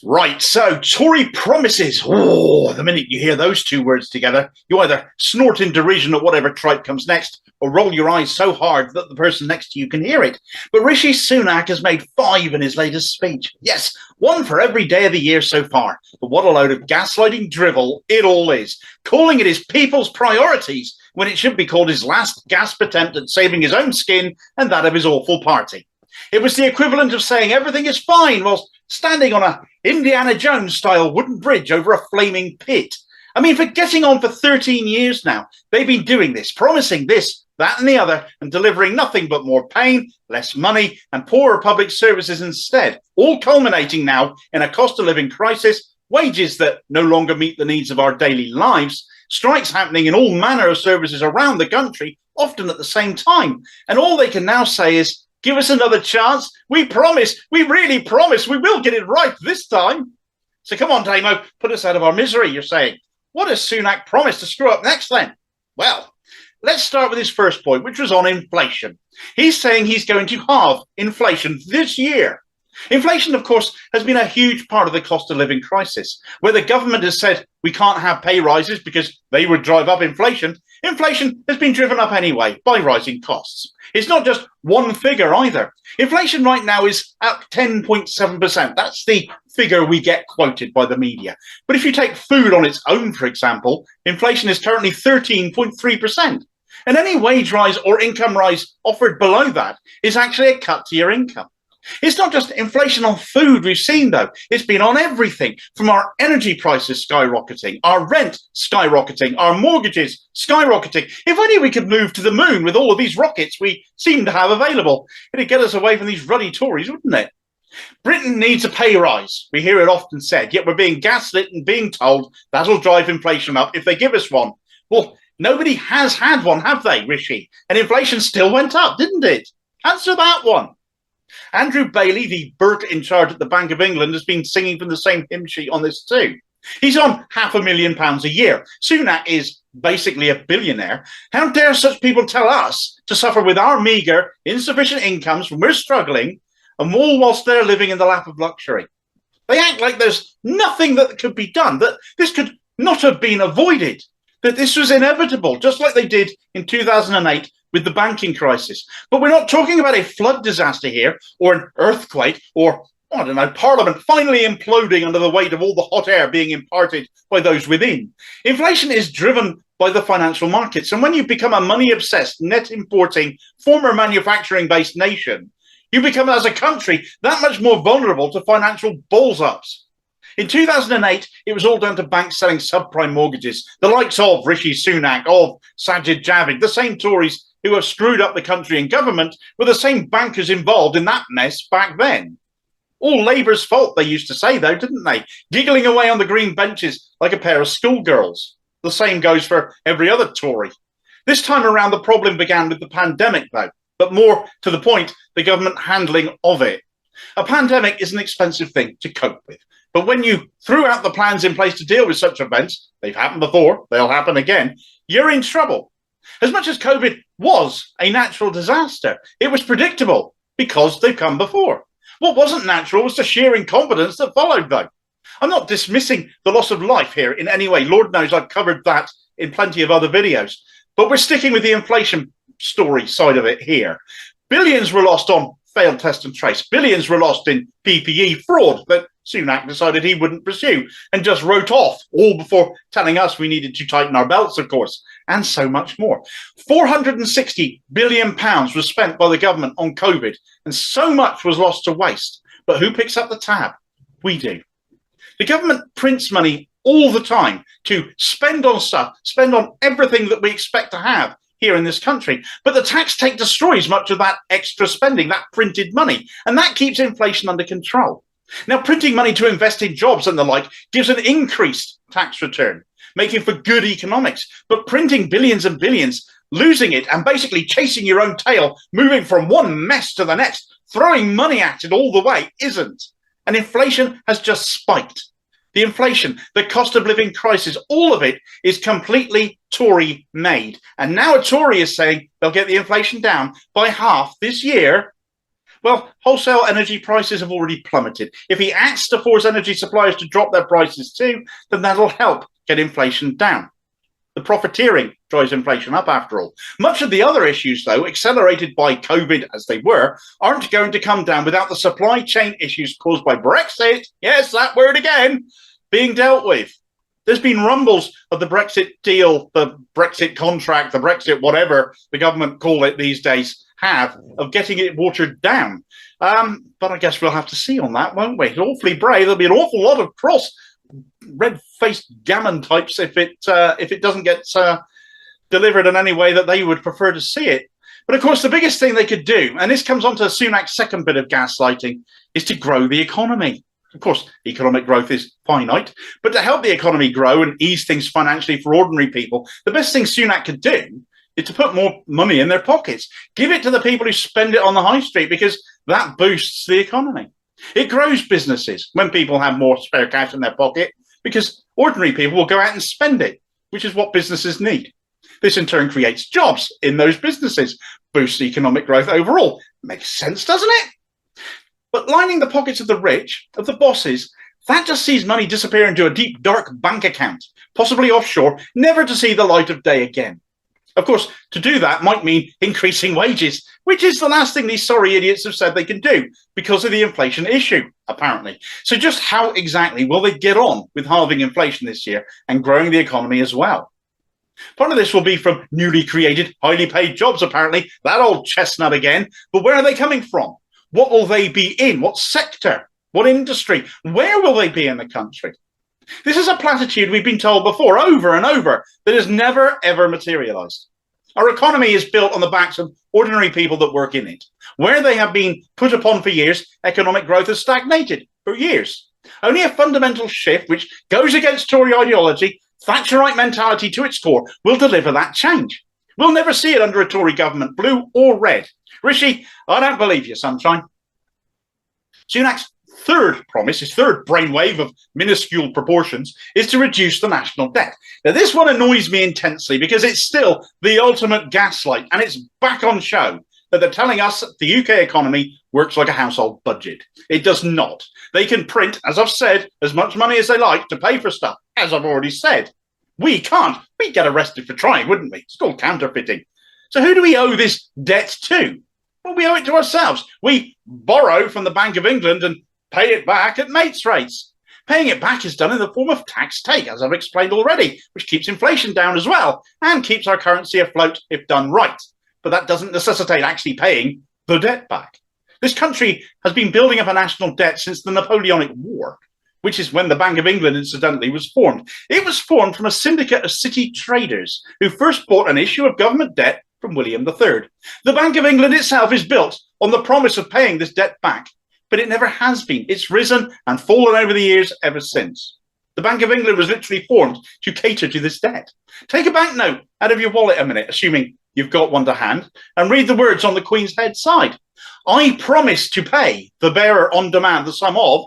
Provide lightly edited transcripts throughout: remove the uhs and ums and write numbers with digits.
Right, so Tory promises. Oh, the minute you hear those two words together, you either snort in derision at whatever tripe comes next, or roll your eyes so hard that the person next to you can hear it. But Rishi Sunak has made 5 in his latest speech. Yes, 1 for every day of the year so far. But what a load of gaslighting drivel it all is. Calling it his people's priorities when it should be called his last gasp attempt at saving his own skin and that of his awful party. It was the equivalent of saying everything is fine whilst standing on a Indiana Jones-style wooden bridge over a flaming pit. I mean, for getting on for 13 years now, they've been doing this, promising this, that and the other, and delivering nothing but more pain, less money, and poorer public services instead, all culminating now in a cost of living crisis, wages that no longer meet the needs of our daily lives, strikes happening in all manner of services around the country, often at the same time. And all they can now say is, give us another chance. We promise, we really promise, we will get it right this time. So come on, Damo, put us out of our misery, you're saying. What does Sunak promise to screw up next then? Well, let's start with his first point, which was on inflation. He's saying he's going to halve inflation this year. Inflation, of course, has been a huge part of the cost of living crisis, where the government has said we can't have pay rises because they would drive up inflation. Inflation has been driven up anyway by rising costs. It's not just one figure either. Inflation right now is at 10.7%. That's the figure we get quoted by the media. But if you take food on its own, for example, inflation is currently 13.3%. And any wage rise or income rise offered below that is actually a cut to your income. It's not just inflation on food we've seen, though. It's been on everything, from our energy prices skyrocketing, our rent skyrocketing, our mortgages skyrocketing. If only we could move to the moon with all of these rockets we seem to have available. It'd get us away from these ruddy Tories, wouldn't it? Britain needs a pay rise. We hear it often said, yet we're being gaslit and being told that'll drive inflation up if they give us one. Well, nobody has had one, have they, Rishi? And inflation still went up, didn't it? Answer that one. Andrew Bailey, the berk in charge at the Bank of England, has been singing from the same hymn sheet on this too. He's on £500,000 a year. Sunak is basically a billionaire. How dare such people tell us to suffer with our meagre, insufficient incomes when we're struggling, and all whilst they're living in the lap of luxury? They act like there's nothing that could be done, that this could not have been avoided, that this was inevitable, just like they did in 2008 with the banking crisis. But we're not talking about a flood disaster here, or an earthquake, or, I don't know, Parliament finally imploding under the weight of all the hot air being imparted by those within. Inflation is driven by the financial markets. And when you become a money-obsessed, net-importing, former manufacturing-based nation, you become, as a country, that much more vulnerable to financial balls-ups. In 2008, it was all down to banks selling subprime mortgages, the likes of Rishi Sunak, of Sajid Javid, the same Tories who have screwed up the country and government, were the same bankers involved in that mess back then. All Labour's fault, they used to say, though, didn't they? Giggling away on the green benches like a pair of schoolgirls. The same goes for every other Tory. This time around, the problem began with the pandemic, though, but more to the point, the government handling of it. A pandemic is an expensive thing to cope with. But when you threw out the plans in place to deal with such events, they've happened before, they'll happen again, you're in trouble. As much as COVID was a natural disaster, it was predictable because they've come before. What wasn't natural was the sheer incompetence that followed, though. I'm not dismissing the loss of life here in any way. Lord knows I've covered that in plenty of other videos. But we're sticking with the inflation story side of it here. Billions were lost on failed test and trace. Billions were lost in PPE fraud that Sunak decided he wouldn't pursue and just wrote off, all before telling us we needed to tighten our belts, of course, and so much more. £460 billion was spent by the government on COVID, and so much was lost to waste. But who picks up the tab? We do. The government prints money all the time to spend on stuff, spend on everything that we expect to have here in this country. But the tax take destroys much of that extra spending, that printed money, and that keeps inflation under control. Now, printing money to invest in jobs and the like gives an increased tax return, making for good economics. But printing billions and billions, losing it, and basically chasing your own tail, moving from one mess to the next, throwing money at it all the way, isn't. And inflation has just spiked. The inflation, the cost of living crisis, all of it is completely Tory made. And now a Tory is saying they'll get the inflation down by half this year. Well, wholesale energy prices have already plummeted. If he acts to force energy suppliers to drop their prices too, then that'll help get inflation down. The profiteering drives inflation up, after all. Much of the other issues, though, accelerated by COVID as they were, aren't going to come down without the supply chain issues caused by Brexit, yes, that word again, being dealt with. There's been rumbles of the Brexit deal, the Brexit contract, the Brexit whatever the government call it these days, of getting it watered down. But I guess we'll have to see on that, won't we? It's awfully brave. There'll be an awful lot of cross red-faced gammon types if it doesn't get delivered in any way that they would prefer to see it. But of course, the biggest thing they could do, and this comes on to Sunak's second bit of gaslighting, is to grow the economy. Of course, economic growth is finite, but to help the economy grow and ease things financially for ordinary people, the best thing Sunak could do is to put more money in their pockets. Give it to the people who spend it on the high street, because that boosts the economy. It grows businesses when people have more spare cash in their pocket, because ordinary people will go out and spend it, which is what businesses need. This in turn creates jobs in those businesses, boosts economic growth overall. Makes sense, doesn't it? But lining the pockets of the rich, of the bosses, that just sees money disappear into a deep, dark bank account, possibly offshore, never to see the light of day again. Of course, to do that might mean increasing wages, which is the last thing these sorry idiots have said they can do because of the inflation issue, apparently. So just how exactly will they get on with halving inflation this year and growing the economy as well? Part of this will be from newly created, highly paid jobs, apparently. That old chestnut again. But where are they coming from? What will they be in? What sector? What industry? Where will they be in the country? This is a platitude we've been told before, over and over, that has never, ever materialized. Our economy is built on the backs of ordinary people that work in it. Where they have been put upon for years, economic growth has stagnated for years. Only a fundamental shift, which goes against Tory ideology, Thatcherite mentality to its core, will deliver that change. We'll never see it under a Tory government, blue or red. Rishi, I don't believe you, sunshine. Sunak's third promise, his third brainwave of minuscule proportions, is to reduce the national debt. Now, this one annoys me intensely because it's still the ultimate gaslight, and it's back on show that they're telling us that the UK economy works like a household budget. It does not. They can print, as I've said, as much money as they like to pay for stuff, as I've already said. We can't. We'd get arrested for trying, wouldn't we? It's called counterfeiting. So who do we owe this debt to? Well, we owe it to ourselves. We borrow from the Bank of England and pay it back at mates' rates. Paying it back is done in the form of tax take, as I've explained already, which keeps inflation down as well and keeps our currency afloat if done right. But that doesn't necessitate actually paying the debt back. This country has been building up a national debt since the Napoleonic War, which is when the Bank of England, incidentally, was formed. It was formed from a syndicate of city traders who first bought an issue of government debt from William III. The Bank of England itself is built on the promise of paying this debt back, but it never has been. It's risen and fallen over the years ever since. The Bank of England was literally formed to cater to this debt. Take a banknote out of your wallet a minute, assuming you've got one to hand, and read the words on the Queen's head side. I promise to pay the bearer on demand the sum of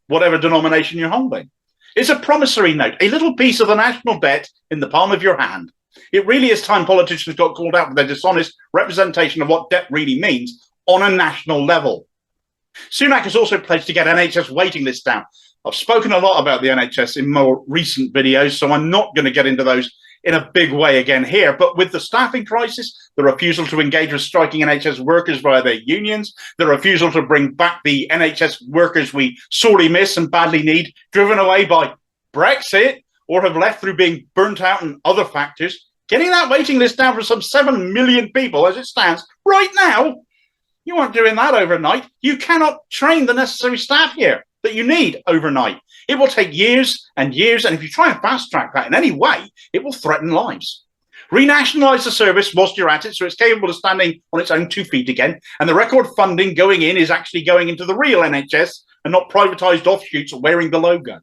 whatever denomination you're holding. It's a promissory note, a little piece of the national debt in the palm of your hand. It really is time politicians got called out for their dishonest representation of what debt really means on a national level. Sunak has also pledged to get NHS waiting lists down. I've spoken a lot about the NHS in more recent videos, so I'm not going to get into those in a big way again here. But with the staffing crisis, the refusal to engage with striking NHS workers via their unions, the refusal to bring back the NHS workers we sorely miss and badly need, driven away by Brexit, or have left through being burnt out and other factors, getting that waiting list down for some 7 million people as it stands right now, you aren't doing that overnight. You cannot train the necessary staff here that you need overnight. It will take years and years, and if you try and fast-track that in any way, it will threaten lives. Renationalise the service whilst you're at it so it's capable of standing on its own 2 feet again, and the record funding going in is actually going into the real NHS and not privatised offshoots wearing the logo.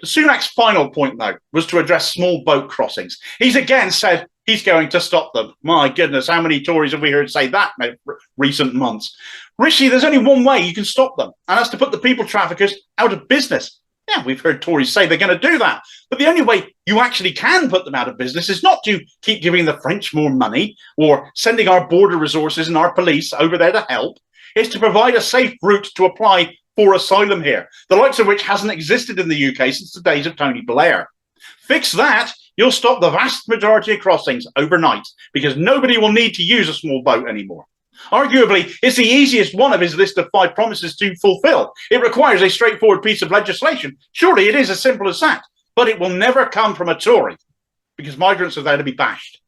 Sunak's final point, though, was to address small boat crossings. He's again said he's going to stop them. My goodness, how many Tories have we heard say that in recent months? Rishi, there's only one way you can stop them, and that's to put the people traffickers out of business. Yeah, we've heard Tories say they're going to do that. But the only way you actually can put them out of business is not to keep giving the French more money or sending our border resources and our police over there to help. is to provide a safe route to apply for asylum here, the likes of which hasn't existed in the UK since the days of Tony Blair. Fix that, you'll stop the vast majority of crossings overnight, because nobody will need to use a small boat anymore. Arguably, it's the easiest one of his list of 5 promises to fulfill. It requires a straightforward piece of legislation. Surely it is as simple as that. But it will never come from a Tory, because migrants are there to be bashed.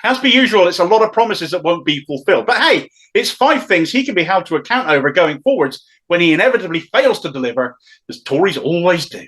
As per usual, it's a lot of promises that won't be fulfilled. But hey, it's 5 things he can be held to account over going forwards when he inevitably fails to deliver, as Tories always do.